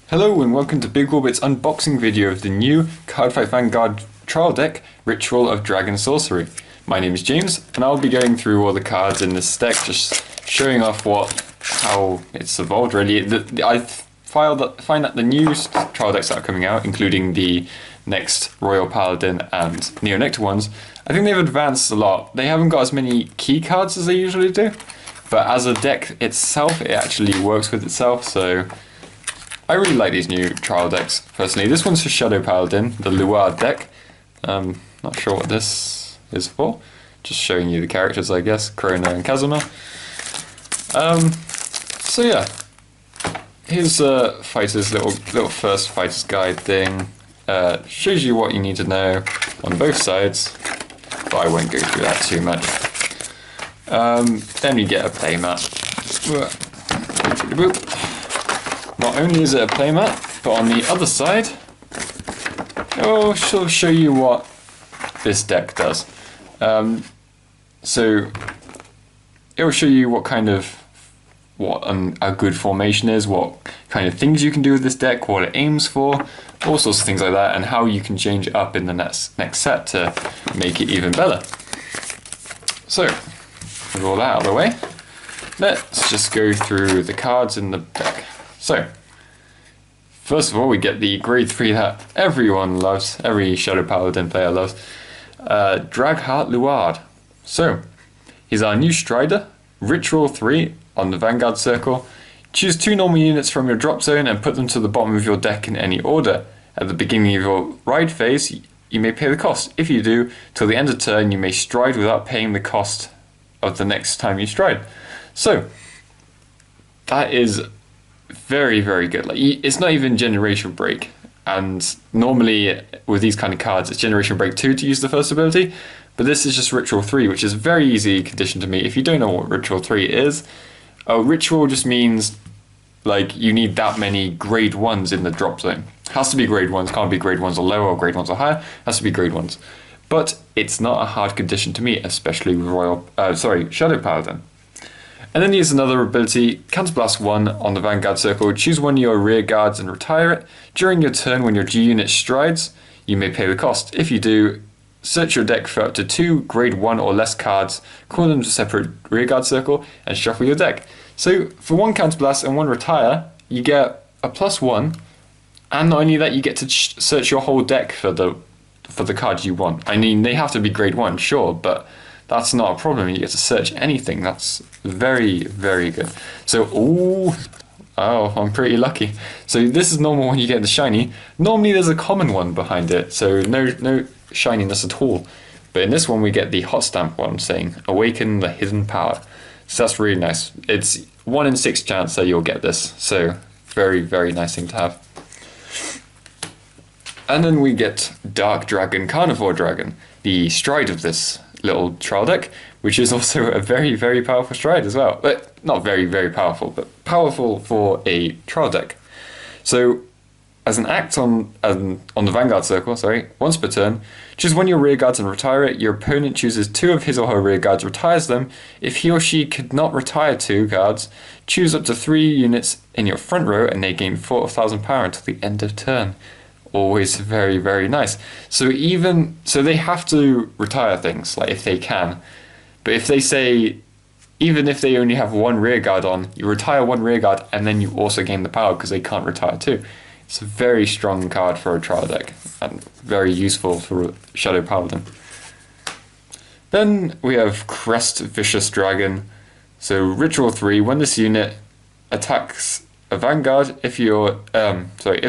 Hello and welcome to Big Orbit's unboxing video of the new Cardfight Vanguard trial deck, Ritual of Dragon Sorcery. My name is James and I'll be going through all the cards in this deck, just showing off how it's evolved really. I find that the new trial decks that are coming out, including the next Royal Paladin and Neo Nectar ones, I think they've advanced a lot. They haven't got as many key cards as they usually do, but as a deck itself, it actually works with itself, so I really like these new trial decks, personally. This one's for Shadow Paladin, the Luard deck. Not sure what this is for. Just showing you the characters, I guess. Krona and Kazuma. So yeah. Here's Fighter's little first Fighter's Guide thing. Shows you what you need to know on both sides, but I won't go through that too much. Then you get a playmat. Not only is it a playmat, but on the other side, she'll show you what this deck does. So it will show you what a good formation is, what kind of things you can do with this deck, what it aims for, all sorts of things like that, and how you can change it up in the next set to make it even better. So, with all that out of the way, let's just go through the cards in the deck. So, first of all, we get the grade 3 that everyone loves, every Shadow Paladin player loves, Dragheart Luard. So, he's our new Strider, Ritual 3 on the Vanguard circle. Choose 2 normal units from your drop zone and put them to the bottom of your deck in any order. At the beginning of your ride phase, you may pay the cost. If you do, till the end of turn, you may stride without paying the cost of the next time you stride. So, that is very, very good. Like, it's not even Generation Break, and normally with these kind of cards it's Generation Break 2 to use the first ability, but this is just Ritual 3, which is a very easy condition to meet. If you don't know what Ritual 3 is, Ritual just means like you need that many grade 1s in the drop zone. Has to be grade 1s, can't be grade 1s or lower or grade 1s or higher, has to be grade 1s. But it's not a hard condition to meet, especially with Shadow Paladin. And then here's another ability, Counterblast 1 on the Vanguard circle. Choose one of your rear guards and retire it. During your turn when your G unit strides, you may pay the cost. If you do, search your deck for up to 2 grade 1 or less cards, call them to a separate rear guard circle, and shuffle your deck. So for 1 Counterblast and 1 retire, you get a +1, and not only that, you get to search your whole deck for the cards you want. I mean, they have to be grade 1, sure, but that's not a problem. You get to search anything. That's very, very good. So, I'm pretty lucky. So this is normal when you get the shiny. Normally there's a common one behind it, so no shininess at all. But in this one we get the hot stamp one saying, awaken the hidden power. So that's really nice. It's 1 in 6 chance that you'll get this. So very, very nice thing to have. And then we get Dark Dragon Carnivore Dragon, the stride of this little trial deck, which is also a very, very powerful stride as well. But not very, very powerful, but powerful for a trial deck. So, as an act on the Vanguard circle, once per turn, choose one of your rear guards and retire it. Your opponent chooses 2 of his or her rear guards, retires them. If he or she could not retire 2 guards, choose up to 3 units in your front row and they gain 4,000 power until the end of turn. Always very, very nice. So they have to retire things, like if they can. But if they say, even if they only have 1 rear guard on, you retire 1 rear guard and then you also gain the power because they can't retire 2. It's a very strong card for a trial deck and very useful for Shadow Paladin. Then we have Crest Vicious Dragon. So Ritual 3, when this unit attacks a Vanguard, if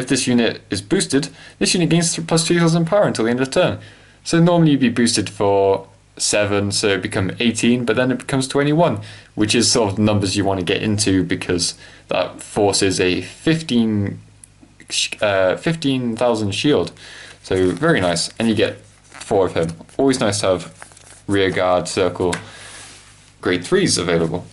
this unit is boosted, this unit gains plus 2,000 power until the end of turn. So normally you'd be boosted for 7, so it becomes 18, but then it becomes 21, which is sort of the numbers you want to get into because that forces a 15,000 shield. So very nice, and you get 4 of him. Always nice to have rear guard circle grade 3s available.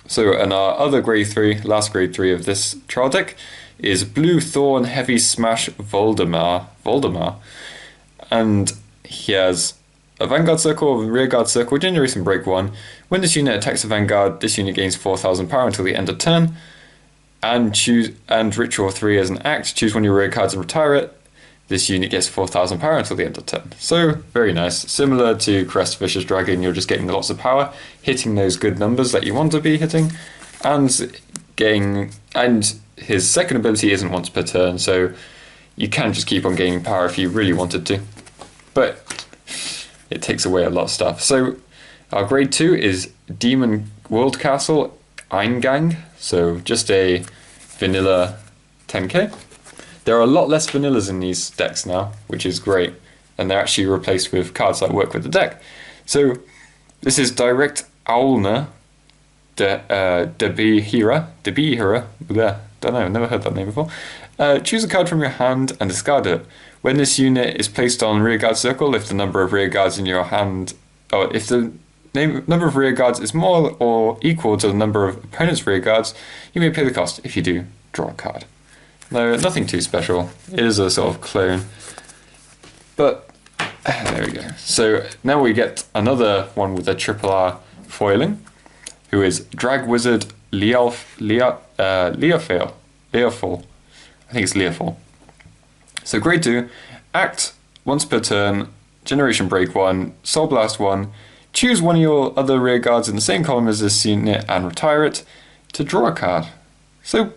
So, and our other grade 3, last grade 3 of this trial deck is Blue Thorn Heavy Smash Voldemar. And he has a Vanguard circle, a rear guard circle, Generation Break 1. When this unit attacks a Vanguard, this unit gains 4,000 power until the end of turn. and Ritual 3 as an act, choose one of your rare cards and retire it. This unit gets 4,000 power until the end of turn. So, very nice. Similar to Crest Vicious Dragon, you're just getting lots of power, hitting those good numbers that you want to be hitting, and his second ability isn't once per turn, so you can just keep on gaining power if you really wanted to. But it takes away a lot of stuff. So, our grade 2 is Demon World Castle Eingang, so just a vanilla 10k. There are a lot less vanillas in these decks now, which is great, and they're actually replaced with cards that work with the deck. So this is Direct Aulna Debihira, don't know, never heard that name before. Choose a card from your hand and discard it. When this unit is placed on rearguard circle, if the number of rearguards in your hand, or if the number of rearguards is more or equal to the number of opponent's rearguards, you may pay the cost. If you do, draw a card. No, nothing too special. It is a sort of clone. But, there we go. So, now we get another one with a triple R foiling, who is Drag Wizard Leofil. I think it's Leofil. So, grade 2, act once per turn, Generation Break 1, Soul Blast 1, choose one of your other rear guards in the same column as this unit and retire it to draw a card. So,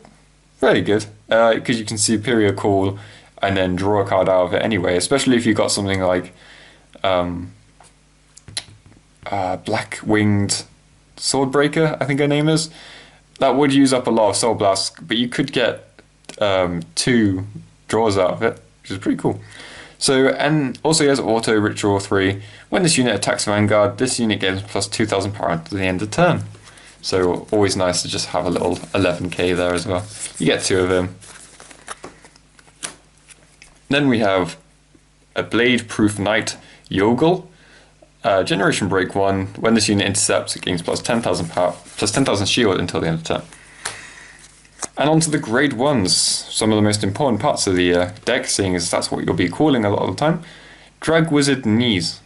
very good, because you can Superior Call and then draw a card out of it anyway, especially if you've got something like Black-Winged Swordbreaker, I think her name is. That would use up a lot of Soul Blasts, but you could get 2 draws out of it, which is pretty cool. So, and also he has Auto Ritual 3. When this unit attacks Vanguard, this unit gains plus 2,000 power until the end of turn. So, always nice to just have a little 11k there as well. You get 2 of them. Then we have a Blade Proof Knight Yogel. Generation Break 1. When this unit intercepts, it gains plus 10,000 power, plus 10,000 shield until the end of turn. And on to the grade 1s, some of the most important parts of the deck, seeing as that's what you'll be calling a lot of the time. Drag Wizard Knees.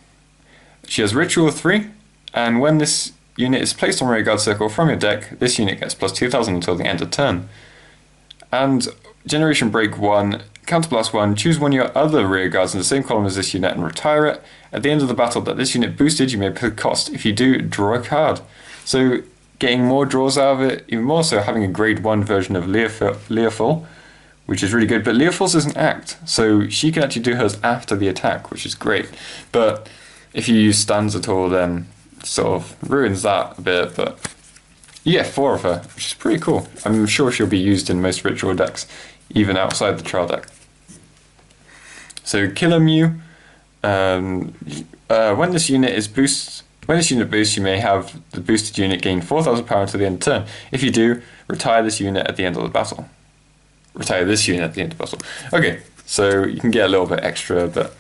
She has Ritual 3, and when this unit is placed on rearguard circle from your deck, this unit gets plus 2,000 until the end of turn. And Generation Break 1, Counterblast 1, choose one of your other rearguards in the same column as this unit and retire it. At the end of the battle that this unit boosted, you may pay the cost. If you do, draw a card. So, getting more draws out of it, even more so having a grade 1 version of Leofil, which is really good. But Leofil's is an act, so she can actually do hers after the attack, which is great. But if you use stands at all, then it sort of ruins that a bit. But you get 4 of her, which is pretty cool. I'm sure she'll be used in most ritual decks, even outside the trial deck. So Killer Mew, when this unit boosts, you may have the boosted unit gain 4,000 power until the end of turn. If you do, retire this unit at the end of the battle. Retire this unit at the end of the battle. Okay, so you can get a little bit extra, but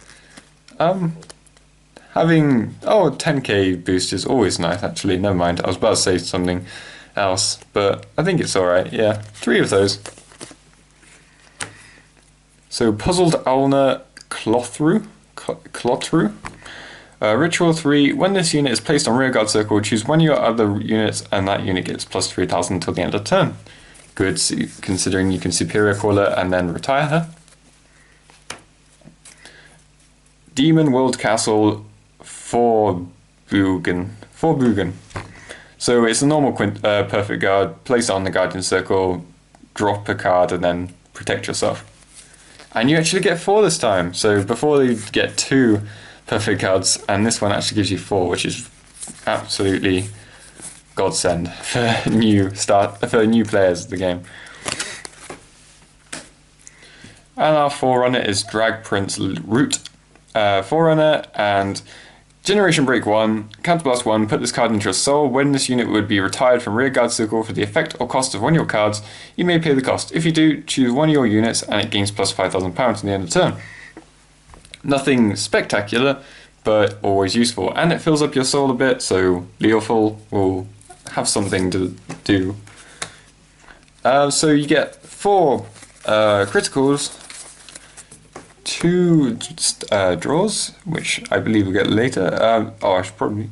having 10k boost is always nice. Actually, never mind. I was about to say something else, but I think it's all right. Yeah, 3 of those. So Puzzled Aulna Clothru. Ritual 3, when this unit is placed on rearguard circle, choose one of your other units and that unit gets plus 3,000 until the end of turn. Good, considering you can Superior Call her and then retire her. Demon World Castle Forbugen. So it's a normal perfect guard, place it on the Guardian Circle, drop a card and then protect yourself. And you actually get 4 this time, so before you get 2 perfect cards, and this one actually gives you 4, which is absolutely godsend for new players of the game. And our Forerunner is Drag Prince Root. Forerunner and Generation Break 1, Counterblast 1, put this card into your soul. When this unit would be retired from rearguard circle for the effect or cost of one of your cards, you may pay the cost. If you do, choose one of your units and it gains plus 5,000 power to the end of the turn. Nothing spectacular, but always useful. And it fills up your soul a bit, so Leofil will have something to do. So you get 4 criticals, 2 draws, which I believe we'll get later. I should probably...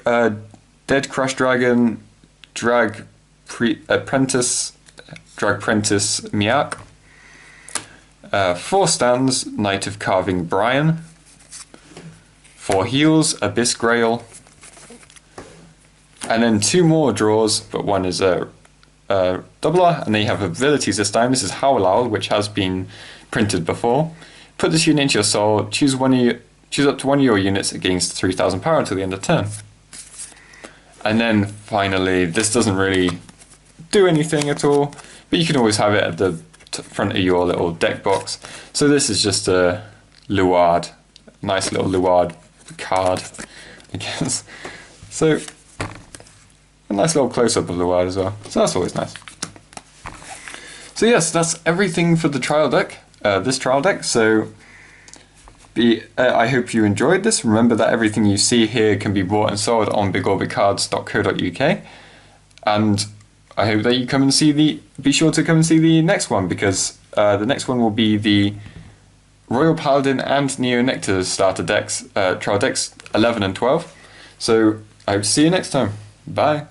Dead Crush Dragon, Drag Apprentice Dragprentice Miak. 4 stands, Knight of Carving Brian. 4 heals, Abyss Grail. And then 2 more draws, but one is a doubler, and then you have abilities this time. This is Howlowl, which has been printed before. Put this unit into your soul, choose up to one of your units against 3000 power until the end of turn. And then finally, this doesn't really do anything at all, but you can always have it at the front of your little deck box. So this is just a Luard, nice little Luard card, I guess. So a nice little close-up of Luard as well, so that's always nice. So yes, that's everything for the trial deck, this trial deck. So I hope you enjoyed this. Remember that everything you see here can be bought and sold on bigorbitcards.co.uk, and I hope that you come and see be sure to come and see the next one, because the next one will be the Royal Paladin and Neo Nectar starter decks, trial decks 11 and 12. So I hope to see you next time. Bye.